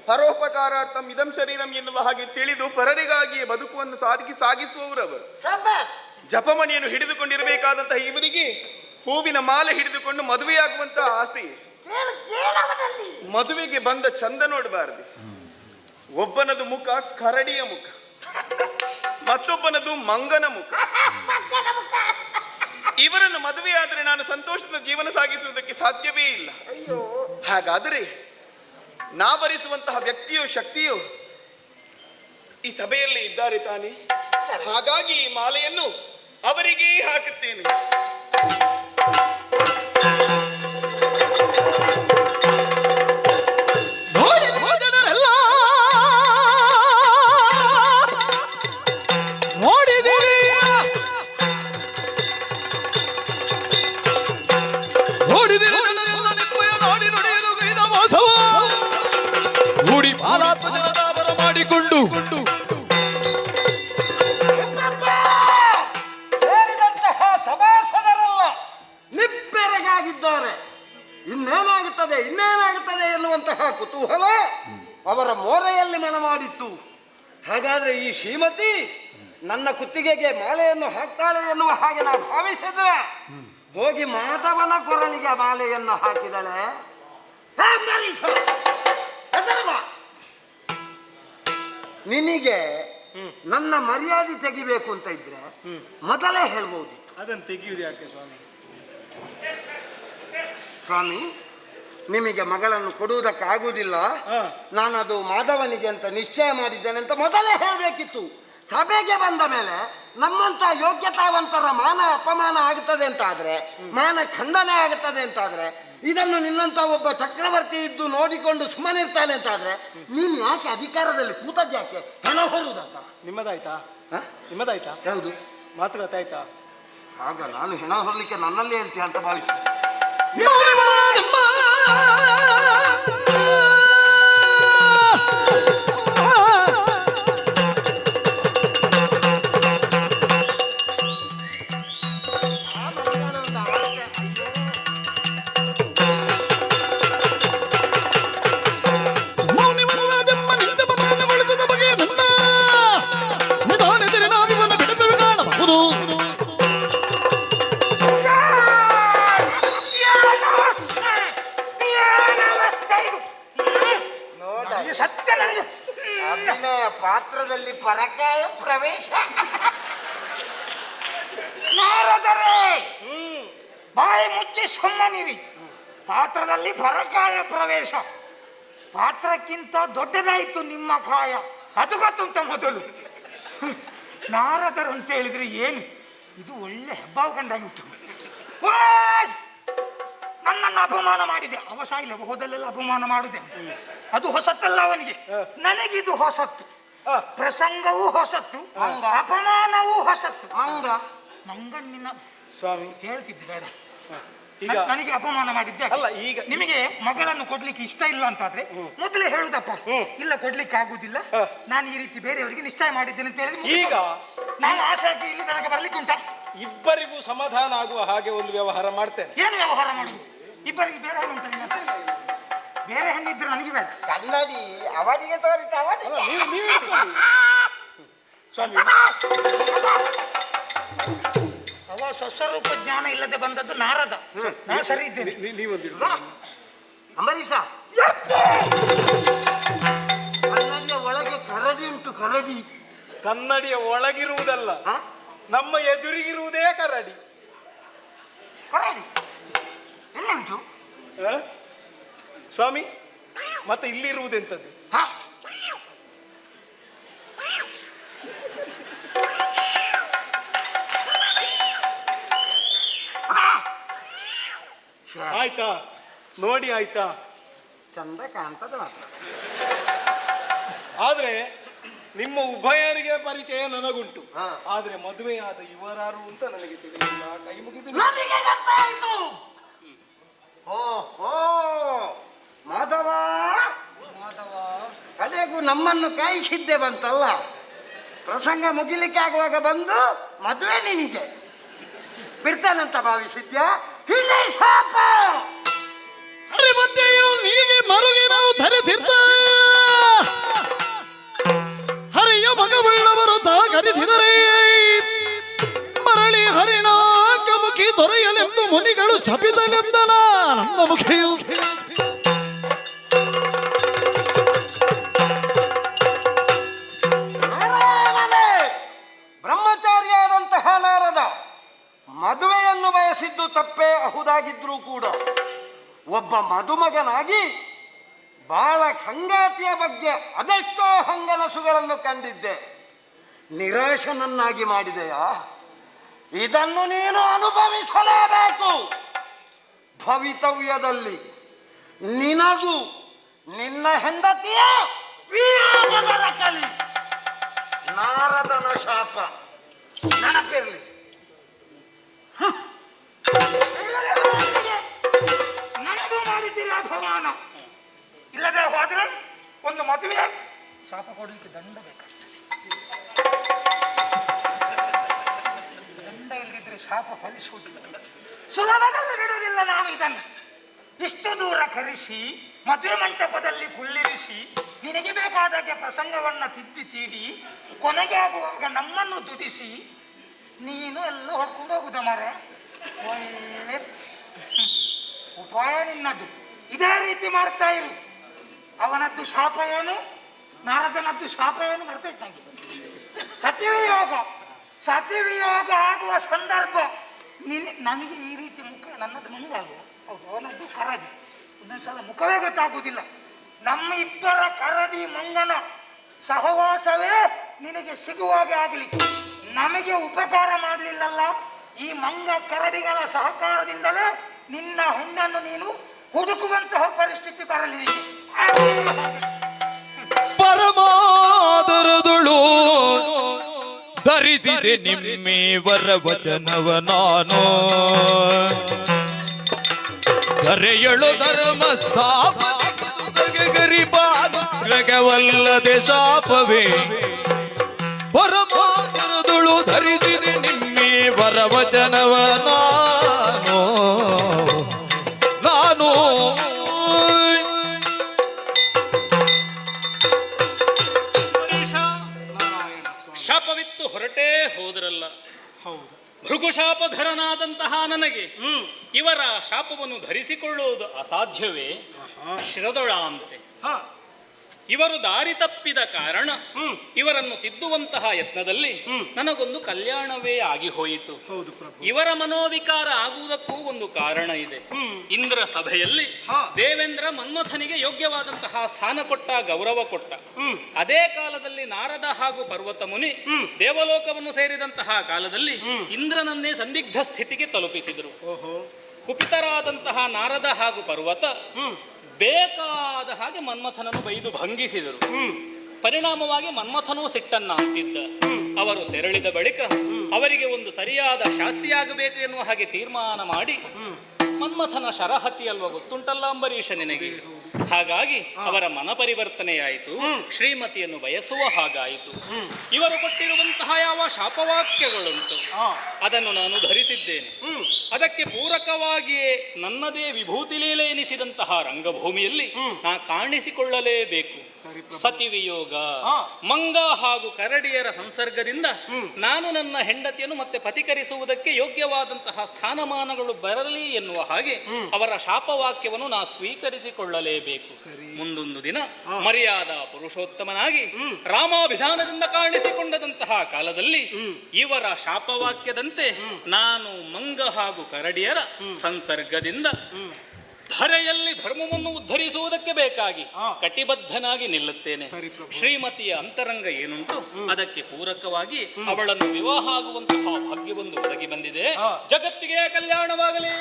ಪರೋಪಕಾರಾರ್ಥಂ ಇದಂ ಶರೀರಂ ಎನ್ನುವ ಹಾಗೆ ತಿಳಿದು ಪರರಿಗಾಗಿ ಬದುಕುವನ್ನು ಸಾಗಿಸುವವರವರು. ಜಪಮಣಿಯನ್ನು ಹಿಡಿದುಕೊಂಡಿರಬೇಕಾದಂತಹ ಇವರಿಗೆ ಹೂವಿನ ಮಾಲೆ ಹಿಡಿದುಕೊಂಡು ಮದುವೆಯಾಗುವಂತಹ ಆಸೆ. ಮದುವೆಗೆ ಬಂದ ಚಂದ ನೋಡಬಾರದು. ಒಬ್ಬನದು ಮುಖ ಕರಡಿಯ ಮುಖ, ಮತ್ತೊಬ್ಬನದು ಮಂಗನ ಮುಖ. ಇವರನ್ನು ಮದುವೆಯಾದರೆ ನಾನು ಸಂತೋಷದ ಜೀವನ ಸಾಗಿಸುವುದಕ್ಕೆ ಸಾಧ್ಯವೇ ಇಲ್ಲ. ಹಾಗಾದರೆ ನಾ ಭರಿಸುವಂತಹ ವ್ಯಕ್ತಿಯೋ ಶಕ್ತಿಯೋ ಈ ಸಭೆಯಲ್ಲಿ ಇದ್ದಾರೆ ತಾನೆ. ಹಾಗಾಗಿ ಈ ಮಾಲೆಯನ್ನು ಅವರಿಗೇ ಹಾಕುತ್ತೇನೆ. ಮಾಡಿಕೊಂಡು ಸೇರಿದಂತಹ ಸಭಾಸದರೆಲ್ಲ ನಿಬ್ಬೆರಗಾಗಿದ್ದಾರೆ. ಇನ್ನೇನಾಗುತ್ತದೆ ಎನ್ನುವಂತಹ ಕುತೂಹಲ ಅವರ ಮೋರೆಯಲ್ಲಿ ಮನ ಮಾಡಿತ್ತು. ಹಾಗಾದ್ರೆ ಈ ಶ್ರೀಮತಿ ನನ್ನ ಕುತ್ತಿಗೆಗೆ ಮಾಲೆಯನ್ನು ಹಾಕ್ತಾಳೆ ಎನ್ನುವ ಹಾಗೆ ನಾವು ಭಾವಿಸಿದ್ರೆ ಹೋಗಿ ಮಾಧವನ ಕೊರಳಿಗೆ ಮಾಲೆಯನ್ನು ಹಾಕಿದಳೆ. ನಿನಗೆ ನನ್ನ ಮರ್ಯಾದೆ ತೆಗಿಬೇಕು ಅಂತ ಇದ್ರೆ ಮೊದಲೇ ಹೇಳ್ಬಹುದು. ಅದನ್ನು ತೆಗೆಯುವುದು ಯಾಕೆ ಸ್ವಾಮಿ? ಸ್ವಾಮಿ, ನಿಮಗೆ ಮಗಳನ್ನು ಕೊಡುವುದಕ್ಕಾಗುವುದಿಲ್ಲ, ನಾನದು ಮಾಧವನಿಗೆ ಅಂತ ನಿಶ್ಚಯ ಮಾಡಿದ್ದೇನೆ ಅಂತ ಮೊದಲೇ ಹೇಳಬೇಕಿತ್ತು. ಸಭೆಗೆ ಬಂದ ಮೇಲೆ ನಮ್ಮಂತ ಯೋಗ್ಯತಾವಂತರ ಮಾನ ಅಪಮಾನ ಆಗುತ್ತದೆ ಅಂತಾದ್ರೆ, ಮಾನ ಖಂಡನೆ ಆಗುತ್ತದೆ ಅಂತಾದ್ರೆ, ಇದನ್ನು ನಿನ್ನಂತ ಒಬ್ಬ ಚಕ್ರವರ್ತಿ ಇದ್ದು ನೋಡಿಕೊಂಡು ಸುಮ್ಮನಿರ್ತಾನೆ ಅಂತಾದ್ರೆ ನೀನು ಯಾಕೆ ಅಧಿಕಾರದಲ್ಲಿ ಕೂತದ್ದು? ಯಾಕೆ ಹೆಣ ಹೊರುವುದಕ್ಕ? ನಿಮ್ಮದಾಯ್ತಾ? ಯಾವುದು ಮಾತುಕತೆ ಆಯ್ತಾ? ಆಗ ನಾನು ಹೆಣ ಹೊರಲಿಕ್ಕೆ ನನ್ನಲ್ಲಿ ಹೇಳ್ತೀಯ ಅಂತ ಭಾವಿಸಿ ಪಾತ್ರದಲ್ಲಿ ಪರಕಾಯ ಪ್ರವೇಶ. ನಾರದರೆ ಬಾಯಿ ಮುಚ್ಚಿ ಸುಮ್ಮನಿರಿ. ಪಾತ್ರದಲ್ಲಿ ಪರಕಾಯ ಪ್ರವೇಶ. ಪಾತ್ರಕ್ಕಿಂತ ದೊಡ್ಡದಾಯಿತು ನಿಮ್ಮ ಕಾಯ, ಅದು ಗೊತ್ತುಂಟ ಮೊದಲು. ನಾರದರು ಅಂತ ಹೇಳಿದ್ರೆ ಏನು? ಇದು ಒಳ್ಳೆ ಹೆಬ್ಬಾವು ಕಂಡಾಗಿತ್ತು. ನನ್ನನ್ನು ಅಪಮಾನ ಮಾಡಿದೆ. ಅವ ಸಾಯಿಲ್ಲ, ಹೋದಲ್ಲೆಲ್ಲ ಅಪಮಾನ ಮಾಡಿದೆ. ಅದು ಹೊಸತ್ತಲ್ಲ ಅವನಿಗೆ, ನನಗಿದು ಹೊಸತ್ತು. ಪ್ರಸಂಗವೂ ಹೊಸತ್ತು, ಅಪಮಾನವೂ ಹೊಸತ್ತು. ಮಂಗಣ್ಣಿನ ಸ್ವಾಮಿ ಹೇಳ್ತಿದ್ದಾರೆ. ಈಗ ನನಗೆ ಅಪಮಾನ ಮಾಡಿದ್ದೆ ಅಲ್ಲ. ಈಗ ನಿಮಗೆ ಮಗಳನ್ನು ಕೊಡ್ಲಿಕ್ಕೆ ಇಷ್ಟ ಇಲ್ಲ ಅಂತಾದ್ರೆ ಮೊದಲೇ ಹೇಳುದಪ್ಪ, ಇಲ್ಲ ಕೊಡ್ಲಿಕ್ಕೆ ಆಗುದಿಲ್ಲ, ನಾನು ಈ ರೀತಿ ಬೇರೆಯವರಿಗೆ ನಿಶ್ಚಯ ಮಾಡಿದ್ದೇನೆ ಅಂತ ಹೇಳಿದ್ರೆ ಈಗ ನಾನು ಆಸೆ ಆಗಿ ಇಲ್ಲಿ ತನಕ ಬರ್ಲಿಕ್ಕೆ ಉಂಟ. ಇಬ್ಬರಿಗೂ ಸಮಾಧಾನ ಆಗುವ ಹಾಗೆ ಒಂದು ವ್ಯವಹಾರ ಮಾಡ್ತೇನೆ. ಏನು ವ್ಯವಹಾರ ಮಾಡುದು? ಇಬ್ಬರಿಗೆ ಬೇರೆ ಉಂಟ, ಬೇರೆ ಹೆಣ್ಣಿದ್ರೆ ನನಗೆ ಬೇಡ. ಕನ್ನಡಿ ಅವನಿಗೆ ತೋರಿತ ಸ್ವಾಮಿ. ಅವ ಸ್ವಸ್ವರೂಪ ಜ್ಞಾನ ಇಲ್ಲದೆ ಬಂದದ್ದು ನಾರದ. ನಾ ಸರಿ ಇದ್ದೇನೆ. ಅಂಬರೀಷ, ಕನ್ನಡಿಯ ಒಳಗೆ ಕರಡಿ ಉಂಟು. ಕರಡಿ ಕನ್ನಡಿಯ ಒಳಗಿರುವುದಲ್ಲ, ನಮ್ಮ ಎದುರಿಗಿರುವುದೇ ಕರಡಿ. ಕರಡಿ ಎಲ್ಲಿ ಉಂಟು ಸ್ವಾಮಿ? ಮತ್ತೆ ಇಲ್ಲಿರುವುದೆಂತದ್ದು? ಆಯ್ತಾ ನೋಡಿ, ಆಯ್ತಾ? ಚಂದ ಕಾಣ್ತದ. ಆದ್ರೆ ನಿಮ್ಮ ಉಭಯರಿಗೆ ಪರಿಚಯ ನನಗುಂಟು. ಆದ್ರೆ ಮದುವೆಯಾದ ಇವರಾರು ಅಂತ ನನಗೆ ತಿಳಿದಿಲ್ಲ. ಕೈ ಮುಗಿದು ಮಾಧವ, ಕಡೆಗೂ ನಮ್ಮನ್ನು ಕಾಯಿಸಿದ್ದೆ ಬಂತಲ್ಲ. ಪ್ರಸಂಗ ಮುಗಿಲಿಕ್ಕೆ ಆಗುವಾಗ ಬಂದು ಮದುವೆ ನಿನಗೆ ಬಿಡ್ತಾನಂತ ಭಾವಿಸಿದ್ಯಾ? ಇಲ್ಲಿ ಶಾಪ ಅರೆ ಮಧ್ಯೆಯೂ ನೀಗೆ ಮರುಗೆ ನಾವು ಧರಿಸಿರ್ತ ಕರೆಸಿದರೆ ಮರಳಿ ಹರಿಣಾಕ ಮುಖಿ ದೊರೆಯಲೆಂದು ಮುನಿಗಳು ಶಪಿಸಲೆಂದನ ನನ್ನ ಮುಖಿಯು ನಾರಾಯಣನೇ ಬ್ರಹ್ಮಚಾರಿಯಾದಂತಹ ನಾರದ ಮದುವೆಯನ್ನು ಬಯಸಿದ್ದು ತಪ್ಪೇ ಅಹುದಾಗಿದ್ರೂ ಕೂಡ ಒಬ್ಬ ಮದುಮಗನಾಗಿ ಬಾಳ ಸಂಗಾತಿಯ ಬಗ್ಗೆ ಅದೆಷ್ಟೋ ಹಂಗನಸುಗಳನ್ನು ಕಂಡಿದ್ದೆ. ನಿರಾಶನನ್ನಾಗಿ ಮಾಡಿದೆಯಾ? ಇದನ್ನು ನೀನು ಅನುಭವಿಸಲೇಬೇಕು. ಭವಿತವ್ಯದಲ್ಲಿ ನಿನಗೂ ನಿನ್ನ ಹೆಂಡತಿಯ ವಿಯೋಗದ ರಕಲಿ ನಾರದನ ಶಾಪ ನನಗಿರಲಿ. ನನಗೂ ಮಾಡಿದ್ದೀರಿ ಅಪಮಾನ. ಇಲ್ಲದೆ ಹೋದ್ರೆ ಒಂದು ಮದುವೆ ಶಾಪ ಕೊಡಲಿಕ್ಕೆ ದಂಡ ಬೇಕು. ದಂಡ ಇಲ್ಲದಿದ್ರೆ ಶಾಪ ಫಲಿಸುವುದಿಲ್ಲ, ಸುಲಭದಲ್ಲಿ ಬಿಡುವುದಿಲ್ಲ. ನಾವು ಇದನ್ನು ಇಷ್ಟು ದೂರ ಕರೆಸಿ ಮದುವೆ ಮಂಟಪದಲ್ಲಿ ಕುಳ್ಳಿರಿಸಿ ನಿನಗೆ ಬೇಕಾದಾಗೆ ಪ್ರಸಂಗವನ್ನ ತಿದ್ದಿ ತೀಡಿ ಕೊನೆಗೆ ಆಗುವಾಗ ನಮ್ಮನ್ನು ದುಡಿಸಿ ನೀನು ಎಲ್ಲ ಹೊಡ್ಕೊಂಡು ಹೋಗುದ ಮರ. ಒಳ್ಳೆ ಉಪಾಯ ನಿನ್ನದು. ಇದೇ ರೀತಿ ಮಾಡ್ತಾ ಇರು. ಅವನದ್ದು ಶಾಪ ಏನು, ನಾರದನದ್ದು ಶಾಪ ಏನು ಮರ್ತೈತಂಗೆ. ಸತಿವಿಯೋಗ ಆಗುವ ಸಂದರ್ಭ ನನಗೆ ಈ ರೀತಿ ಮುಖ ನನ್ನದು ಮುಂದಾಗುವ. ಹೌದು, ಅವನದ್ದು ಕರದಿ. ಒಂದೊಂದ್ಸಲ ಮುಖವೇ ಗೊತ್ತಾಗುವುದಿಲ್ಲ. ನಮ್ಮ ಇಬ್ಬರ ಕರದಿ ಮಂಗನ ಸಹವಾಸವೇ ನಿನಗೆ ಸಿಗುವಾಗೆ ಆಗಲಿ. ನಮಗೆ ಉಪಕಾರ ಮಾಡಲಿಲ್ಲಲ್ಲ, ಈ ಮಂಗ ಕರಡಿಗಳ ಸಹಕಾರದಿಂದಲೇ ನಿನ್ನ ಹೆಣ್ಣನ್ನು ನೀನು ಹುಡುಕುವಂತಹ ಪರಿಸ್ಥಿತಿ ಬರಲಿ. ಪರಮಾದರದುಳು ಧರಿಸಿದೆ ನಿಮ್ಮೆ ವರವಚನವ ನಾನು ಕರೆಯಳು ಧರ್ಮಸ್ಥಾಪಗರಿಬಾಗವಲ್ಲದೆ ಶಾಪವೇ. ಪರಮಾದರದುಳು ಧರಿಸಿದೆ ನಿಮ್ಮೆ ವರವಚನವ ನಾನು ಶಾಪವಿತ್ತು ಹೊರಟೇ ಹೋದ್ರಲ್ಲ. ಹೌದು, ಭೃಗುಶಾಪಧರನಾದಂತಹ ನನಗೆ ಇವರ ಶಾಪವನ್ನು ಧರಿಸಿಕೊಳ್ಳುವುದು ಅಸಾಧ್ಯವೇ? ಶಿರದೊಳ ಅಂತೆ. ಇವರು ದಾರಿ ತಪ್ಪಿದ ಕಾರಣ ಇವರನ್ನು ತಿದ್ದುವಂತಹ ಯತ್ನದಲ್ಲಿ ನನಗೊಂದು ಕಲ್ಯಾಣವೇ ಆಗಿ ಹೋಯಿತು. ಇವರ ಮನೋವಿಕಾರ ಆಗುವುದಕ್ಕೂ ಒಂದು ಕಾರಣ ಇದೆ. ಇಂದ್ರ ಸಭೆಯಲ್ಲಿ ದೇವೇಂದ್ರ ಮನ್ಮಥನಿಗೆ ಯೋಗ್ಯವಾದಂತಹ ಸ್ಥಾನ ಕೊಟ್ಟ, ಗೌರವ ಕೊಟ್ಟ. ಅದೇ ಕಾಲದಲ್ಲಿ ನಾರದ ಹಾಗೂ ಪರ್ವತ ಮುನಿ ದೇವಲೋಕವನ್ನು ಸೇರಿದಂತಹ ಕಾಲದಲ್ಲಿ ಇಂದ್ರನನ್ನೇ ಸಂದಿಗ್ಧ ಸ್ಥಿತಿಗೆ ತಲುಪಿಸಿದರು. ಕುಪಿತರಾದಂತಹ ನಾರದ ಹಾಗೂ ಪರ್ವತ ಬೇಕಾದ ಹಾಗೆ ಮನ್ಮಥನನ್ನು ಬೈದು ಭಂಗಿಸಿದರು. ಪರಿಣಾಮವಾಗಿ ಮನ್ಮಥನೂ ಸಿಟ್ಟನ್ನ ಅಂತಿದ್ದ. ಅವರು ತೆರಳಿದ ಬಳಿಕ ಅವರಿಗೆ ಒಂದು ಸರಿಯಾದ ಶಾಸ್ತಿಯಾಗಬೇಕು ಎನ್ನುವ ಹಾಗೆ ತೀರ್ಮಾನ ಮಾಡಿ, ಮನ್ಮಥನ ಶರಹತಿ ಅಲ್ವ ಗೊತ್ತುಂಟಲ್ಲ ಅಂಬರೀಷ ನಿನಗೆ, ಹಾಗಾಗಿ ಅವರ ಮನ ಪರಿವರ್ತನೆಯಾಯಿತು, ಶ್ರೀಮತಿಯನ್ನು ಬಯಸುವ ಹಾಗಾಯಿತು. ಇವರು ಕೊಟ್ಟಿರುವಂತಹ ಯಾವ ಶಾಪವಾಕ್ಯಗಳುಂಟು ಅದನ್ನು ನಾನು ಧರಿಸಿದ್ದೇನೆ. ಅದಕ್ಕೆ ಪೂರಕವಾಗಿಯೇ ನನ್ನದೇ ವಿಭೂತಿ ಲೀಲೆ ಎನಿಸಿದಂತಹ ರಂಗಭೂಮಿಯಲ್ಲಿ ನಾ ಕಾಣಿಸಿಕೊಳ್ಳಲೇಬೇಕು. ಸತಿವಿಯೋಗ, ಮಂಗ ಹಾಗೂ ಕರಡಿಯರ ಸಂಸರ್ಗದಿಂದ ನಾನು ನನ್ನ ಹೆಂಡತಿಯನ್ನು ಮತ್ತೆ ಪತಿಕರಿಸುವುದಕ್ಕೆ ಯೋಗ್ಯವಾದಂತಹ ಸ್ಥಾನಮಾನಗಳು ಬರಲಿ ಎನ್ನುವ ಹಾಗೆ ಅವರ ಶಾಪವಾಕ್ಯವನ್ನು ನಾ ಸ್ವೀಕರಿಸಿಕೊಳ್ಳಲೇಬೇಕು. ಮುಂದೊಂದು ದಿನ ಮರ್ಯಾದ ಪುರುಷೋತ್ತಮನಾಗಿ ರಾಮಾಭಿಧಾನದಿಂದ ಕಾಣಿಸಿಕೊಂಡಂತಹ ಕಾಲದಲ್ಲಿ ಇವರ ಶಾಪವಾಕ್ಯದಂತೆ ನಾನು ಮಂಗ ಹಾಗೂ ಕರಡಿಯರ ಸಂಸರ್ಗದಿಂದ ಧರೆಯಲ್ಲಿ ಧರ್ಮವನ್ನು ಉದ್ಧರಿಸುವುದಕ್ಕೆ ಬೇಕಾಗಿ ಕಟಿಬದ್ಧನಾಗಿ ನಿಲ್ಲುತ್ತೇನೆ. ಶ್ರೀಮತಿಯ ಅಂತರಂಗ ಏನುಂಟು ಅದಕ್ಕೆ ಪೂರಕವಾಗಿ ಅವಳನ್ನು ವಿವಾಹ ಆಗುವಂತಹ ಭಾಗ್ಯವೊಂದು ಒದಗಿ ಬಂದಿದೆ. ಜಗತ್ತಿಗೆ ಕಲ್ಯಾಣವಾಗಲಿ.